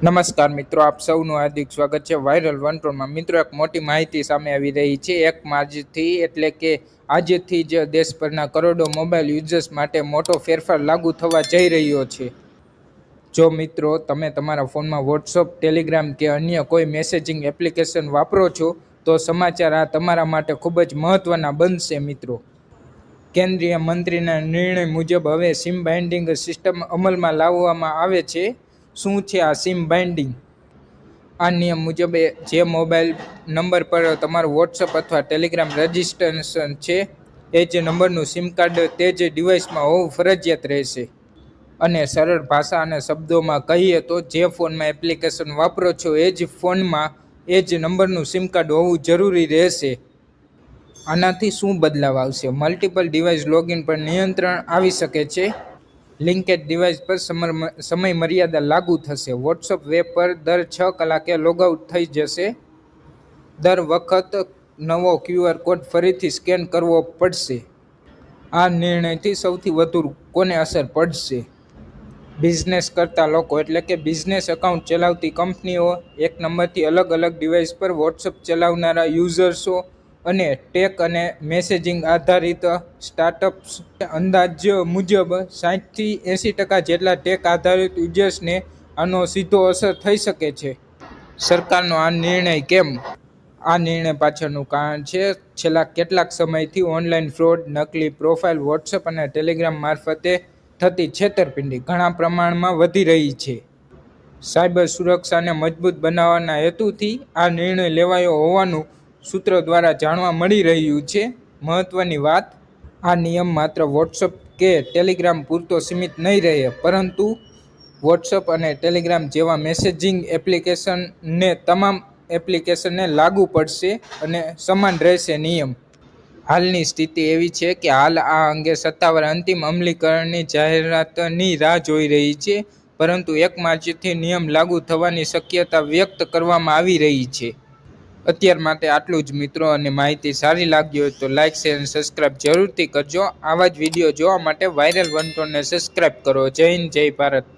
નમસ્કાર મિત્રો, આપ સૌનું હાર્દિક સ્વાગત છે વાયરલ વનટોનમાં. મિત્રો, એક મોટી માહિતી સામે આવી રહી છે. 1 માર્ચથી એટલે કે આજથી જ દેશભરના કરોડો મોબાઈલ યુઝર્સ માટે મોટો ફેરફાર લાગુ થવા જઈ રહ્યો છે. જો મિત્રો તમે તમારા ફોનમાં વોટ્સઅપ, ટેલિગ્રામ કે અન્ય કોઈ મેસેજિંગ એપ્લિકેશન વાપરો છો તો સમાચાર આ તમારા માટે ખૂબ જ મહત્વના બનશે. મિત્રો, કેન્દ્રીય મંત્રીના નિર્ણય મુજબ હવે સિમ બાઇન્ડિંગ સિસ્ટમ અમલમાં લાવવામાં આવે છે. શું છે આ સિમ બાઇન્ડિંગ? આ નિયમ મુજબ જે મોબાઈલ નંબર પર તમારું વોટ્સઅપ અથવા ટેલિગ્રામ રજિસ્ટ્રેશન છે એ જ નંબરનું સિમ કાર્ડ તે જ ડિવાઇસમાં હોવું ફરજિયાત રહેશે. અને સરળ ભાષા અને શબ્દોમાં કહીએ તો જે ફોનમાં એપ્લિકેશન વાપરો છો એ જ ફોનમાં એ જ નંબરનું સિમ કાર્ડ હોવું જરૂરી રહેશે. આનાથી શું બદલાવ આવશે? મલ્ટિપલ ડિવાઇસ લોગિન પર નિયંત્રણ આવી શકે છે. લિંકેડ ડિવાઇસ પર સમય મર્યાદા લાગુ થશે. વોટ્સઅપ વેબ પર દર 6 કલાકે લોગઆઉટ થઈ જશે. દર વખત નવો QR કોડ ફરીથી સ્કેન કરવો પડશે. આ નિર્ણયથી સૌથી વધુ કોને અસર પડશે? બિઝનેસ કરતા લોકો એટલે કે બિઝનેસ એકાઉન્ટ ચલાવતી કંપનીઓ, એક નંબરથી અલગ અલગ ડિવાઇસ પર વોટ્સઅપ ચલાવનારા યુઝર્સો અને ટેક અને મેસેજિંગ આધારિત સ્ટાર્ટઅપ્સ. અંદાજ મુજબ 60થી 80% જેટલા ટેક આધારિત યુઝર્સને આનો સીધો અસર થઈ શકે છે. સરકારનો આ નિર્ણય કેમ? આ નિર્ણય પાછળનું કારણ છે છેલ્લા કેટલાક સમયથી ઓનલાઈન ફ્રોડ, નકલી પ્રોફાઇલ, વોટ્સઅપ અને ટેલિગ્રામ મારફતે થતી છેતરપિંડી ઘણા પ્રમાણમાં વધી રહી છે. સાયબર સુરક્ષાને મજબૂત બનાવવાના હેતુથી આ નિર્ણય લેવાયો હોવાનું સૂત્રો દ્વારા જાણવા મળી રહ્યું છે. મહત્વની વાત, આ નિયમ માત્ર વોટ્સઅપ કે ટેલિગ્રામ પૂરતો સીમિત નહીં રહે, પરંતુ વોટ્સઅપ અને ટેલિગ્રામ જેવા મેસેજિંગ એપ્લિકેશનને તમામ એપ્લિકેશનને લાગુ પડશે અને સમાન રહેશે નિયમ. હાલની સ્થિતિ એવી છે કે હાલ આ અંગે સત્તાવાર અંતિમ અમલીકરણની જાહેરાતની રાહ જોઈ રહી છે, પરંતુ 1 માર્ચથી નિયમ લાગુ થવાની શક્યતા વ્યક્ત કરવામાં આવી રહી છે. અત્યાર માટે આટલું જ મિત્રો, અને માહિતી સારી લાગી હોય તો લાઇક, શેર અને સબસ્ક્રાઇબ જરૂરથી કરજો. આવા જ વિડીયો જોવા માટે વાયરલ વનટોનને સબસ્ક્રાઇબ કરો. જય હિન્દ, જય ભારત.